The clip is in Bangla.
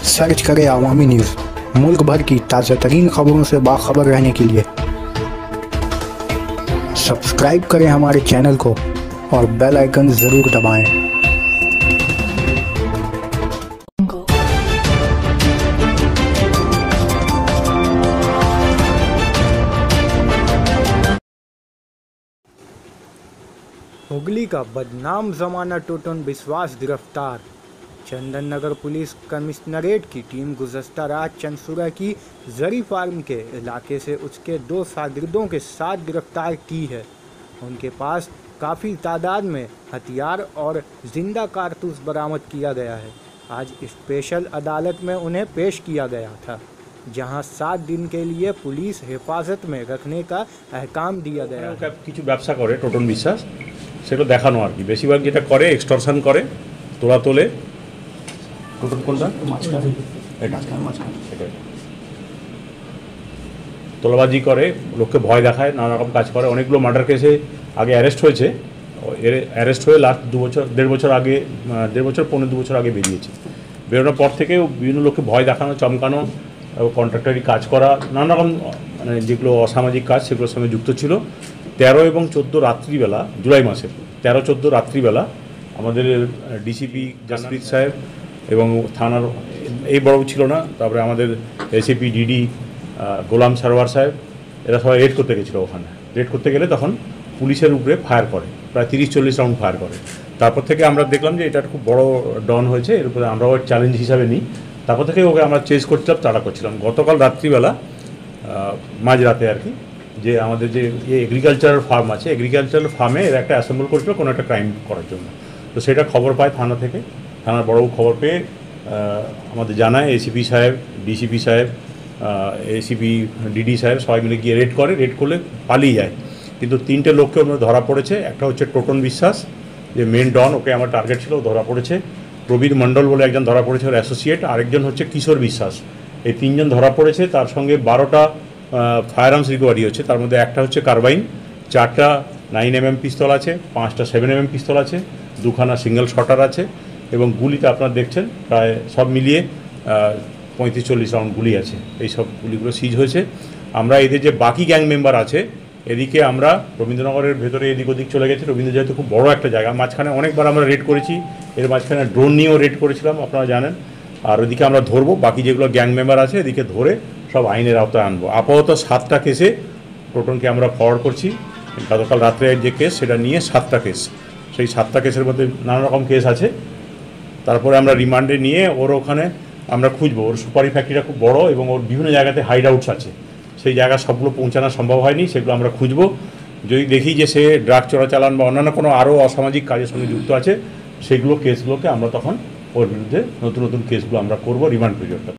सर्च करें अवामी न्यूज़। मुल्क भर की ताज़ा तरीन खबरों से बाखबर रहने के लिए सब्सक्राइब करें हमारे चैनल को और बेल आइकन ज़रूर दबाएं। हुगली का बदनाम जमाना टोटन विश्वास गिरफ्तार। चंदन नगर पुलिस कमिश्नरेट की टीम गुज़श्ता रात चंदसुरा की जरी फार्म के इलाके से उसके 2 शागिर्दों के साथ गिरफ्तार की है। उनके पास काफ़ी तादाद में हथियार और जिंदा कारतूस बरामद किया गया है। आज स्पेशल अदालत में उन्हें पेश किया गया था, जहां 7 दिन के लिए पुलिस हिफाजत में रखने का अहकाम दिया गया है। কিছু ব্যবসা করে টোটন বিশ্বাস, সেগুলো দেখানো আর কি। বেশিরভাগ যেটা করে এক্সটর্শন করে, তোলা তোলে। টোটন কোনটা? তোলাবাজি করে, লোককে ভয় দেখায়, নানা রকম কাজ করে। অনেকগুলো মার্ডার কেসে আগে অ্যারেস্ট হয়েছে। অ্যারেস্ট হয়ে লাস্ট 2 বছর 1.5 বছর আগে, 1.5 বছর 2 বছর আগে বেরিয়েছে। বেরোনোর পর থেকেও বিভিন্ন লোককে ভয় দেখানো, চমকানো, কন্ট্রাক্টারি কাজ করা, নানা রকম মানে যেগুলো অসামাজিক কাজ সেগুলোর সঙ্গে যুক্ত ছিল। 13 এবং 14 রাত্রিবেলা, জুলাই মাসের 13-14 রাত্রিবেলা আমাদের ডিসিপি জাসপ্রীত সাহেব এবং থানার এই বড় ছিল না, তারপরে আমাদের এসিপি ডিডি গোলাম সারওয়ার সাহেব, এরা সবাই রেড করতে গেছিলো। ওখানে রেড করতে গেলে তখন পুলিশের উপরে ফায়ার করে, প্রায় 30-40 রাউন্ড ফায়ার করে। তারপর থেকে আমরা দেখলাম যে এটা খুব বড় ডন হয়েছে, এর উপরে আমরাও চ্যালেঞ্জ হিসাবে নিই। তারপর থেকে ওকে আমরা চেস করছিলাম, তাড়া করছিলাম। গতকাল রাত্রিবেলা মাঝরাতে আর কি, যে আমাদের যে এগ্রিকালচারাল ফার্ম আছে, এগ্রিকালচারাল ফার্মে এরা একটা অ্যাসেম্বল করেছিল কোনো একটা ক্রাইম করার জন্য। তো সেটা খবর পায় থানা থেকে। থানার বড়বাবু খবর পেয়ে আমাদের জানায়, এসিপি সাহেব, ডিসিপি সাহেব, এসিপি ডিডি সাহেব সবাই মিলে গিয়ে রেড করে। রেড করলে পালিয়ে যায়, কিন্তু 3টে লোককে ওর ধরা পড়েছে। একটা হচ্ছে টোটন বিশ্বাস, যে মেন ডন, ওকে আমার টার্গেট ছিল, ধরা পড়েছে। প্রবীর মণ্ডল বলে একজন ধরা পড়েছে, ওর অ্যাসোসিয়েট। আরেকজন হচ্ছে কিশোর বিশ্বাস। এই 3 জন ধরা পড়েছে। তার সঙ্গে 12টা ফায়ার আর্মস রিকভারি হচ্ছে। তার মধ্যে একটা হচ্ছে কার্বাইন, 4টা 9mm পিস্তল আছে, 5টা 7mm পিস্তল আছে, 2খানা সিঙ্গেল শটার আছে, এবং গুলিতে আপনারা দেখছেন প্রায় সব মিলিয়ে 35-40 রাউন্ড গুলি আছে। এই সব গুলিগুলো সিজ হয়েছে। আমরা এদের যে বাকি গ্যাং মেম্বার আছে, এদিকে আমরা রবীন্দ্রনগরের ভেতরে এদিক ওদিক চলে গেছে। রবীন্দ্র যেহেতু খুব বড় একটা জায়গা, মাঝখানে অনেকবার আমরা রেড করেছি। এর মাঝখানে ড্রোন নিয়েও রেড করেছিলাম, আপনারা জানেন। আর ওদিকে আমরা ধরবো, বাকি যেগুলো গ্যাং মেম্বার আছে এদিকে ধরে সব আইনের আওতায় আনবো। আপাতত 7টা কেসে টোটনকে আমরা ফরওয়ার্ড করছি। গতকাল রাত্রে যে কেস, সেটা নিয়ে 7টা কেস। সেই 7টা কেসের মধ্যে নানা রকম কেস আছে। তারপরে আমরা রিমান্ডে নিয়ে ওর ওখানে আমরা খুঁজবো। ওর সুপারি ফ্যাক্টরিটা খুব বড় এবং ওর বিভিন্ন জায়গাতে হাইড আউটস আছে। সেই জায়গা সবগুলো পৌঁছানো সম্ভব হয়নি, সেগুলো আমরা খুঁজবো। যদি দেখি যে সে ড্রাগ চোরাচালান বা অন্যান্য কোনো আরও অসামাজিক কাজের সঙ্গে যুক্ত আছে, সেগুলো কেসগুলোকে আমরা তখন ওর বিরুদ্ধে নতুন নতুন কেসগুলো আমরা করবো রিমান্ড পিরিয়ডটা।